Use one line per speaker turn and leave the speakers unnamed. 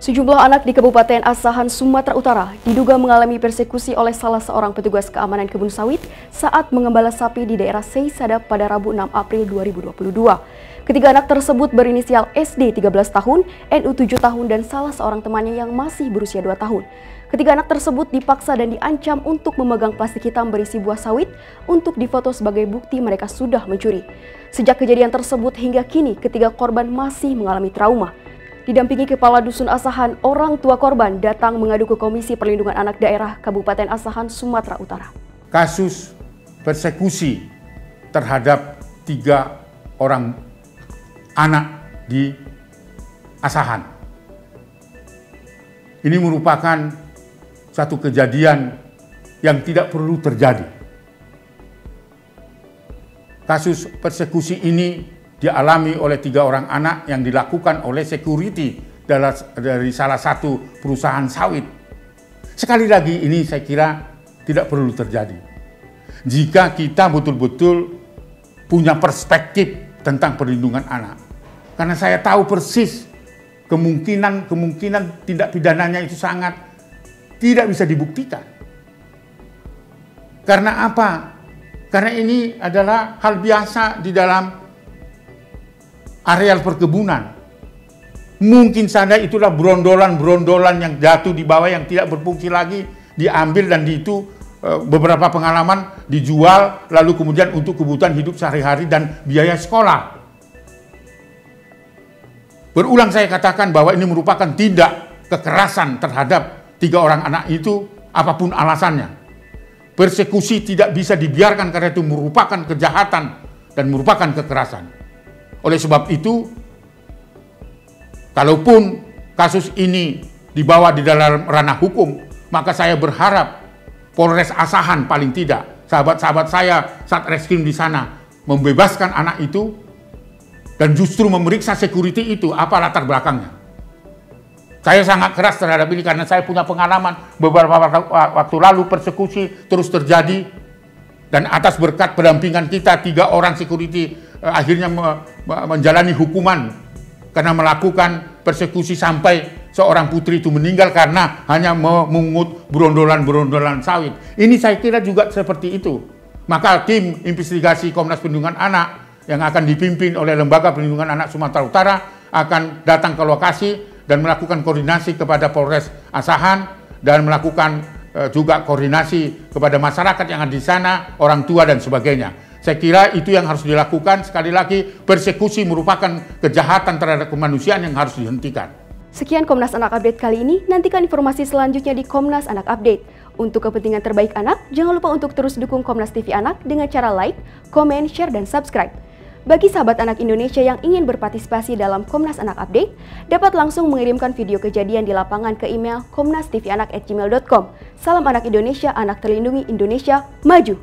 Sejumlah anak di Kabupaten Asahan, Sumatera Utara diduga mengalami persekusi oleh salah seorang petugas keamanan kebun sawit saat mengembala sapi di daerah Seisada pada Rabu 6 April 2022. Ketiga anak tersebut berinisial SD 13 tahun, NU 7 tahun, dan salah seorang temannya yang masih berusia 2 tahun. Ketiga anak tersebut dipaksa dan diancam untuk memegang plastik hitam berisi buah sawit untuk difoto sebagai bukti mereka sudah mencuri. Sejak kejadian tersebut hingga kini, ketiga korban masih mengalami trauma. Didampingi Kepala Dusun Asahan, orang tua korban datang mengadu ke Komisi Perlindungan Anak Daerah Kabupaten Asahan, Sumatera Utara.
Kasus persekusi terhadap 3 orang anak di Asahan. Ini merupakan satu kejadian yang tidak perlu terjadi. Kasus persekusi ini dialami oleh 3 orang anak yang dilakukan oleh security dari salah satu perusahaan sawit. Sekali lagi ini saya kira tidak perlu terjadi. Jika kita betul-betul punya perspektif tentang perlindungan anak. Karena saya tahu persis kemungkinan tindak pidananya itu sangat tidak bisa dibuktikan. Karena apa? Karena ini adalah hal biasa di dalam areal perkebunan. Mungkin saja itulah brondolan-brondolan yang jatuh di bawah yang tidak berfungsi lagi, diambil dan itu beberapa pengalaman dijual lalu kemudian untuk kebutuhan hidup sehari-hari dan biaya sekolah. Berulang saya katakan bahwa ini merupakan tindak kekerasan terhadap 3 orang anak itu apapun alasannya. Persekusi tidak bisa dibiarkan karena itu merupakan kejahatan dan merupakan kekerasan. Oleh sebab itu, kalaupun kasus ini dibawa di dalam ranah hukum, maka saya berharap Polres Asahan paling tidak, sahabat-sahabat saya Satreskrim di sana, membebaskan anak itu dan justru memeriksa security itu apa latar belakangnya. Saya sangat keras terhadap ini karena saya punya pengalaman beberapa waktu lalu persekusi terus terjadi dan atas berkat pendampingan kita 3 orang security akhirnya menjalani hukuman karena melakukan persekusi sampai seorang putri itu meninggal karena hanya memungut brondolan-brondolan sawit. Ini saya kira juga seperti itu. Maka tim investigasi Komnas Perlindungan Anak yang akan dipimpin oleh Lembaga Perlindungan Anak Sumatera Utara akan datang ke lokasi dan melakukan koordinasi kepada Polres Asahan dan melakukan juga koordinasi kepada masyarakat yang ada di sana, orang tua dan sebagainya. Saya kira itu yang harus dilakukan. Sekali lagi, persekusi merupakan kejahatan terhadap kemanusiaan yang harus dihentikan.
Sekian Komnas Anak Update kali ini. Nantikan informasi selanjutnya di Komnas Anak Update. Untuk kepentingan terbaik anak, jangan lupa untuk terus dukung Komnas TV Anak dengan cara like, komen, share, dan subscribe. Bagi sahabat anak Indonesia yang ingin berpartisipasi dalam Komnas Anak Update, dapat langsung mengirimkan video kejadian di lapangan ke email komnastvanak@gmail.com. Salam anak Indonesia, anak terlindungi Indonesia, maju!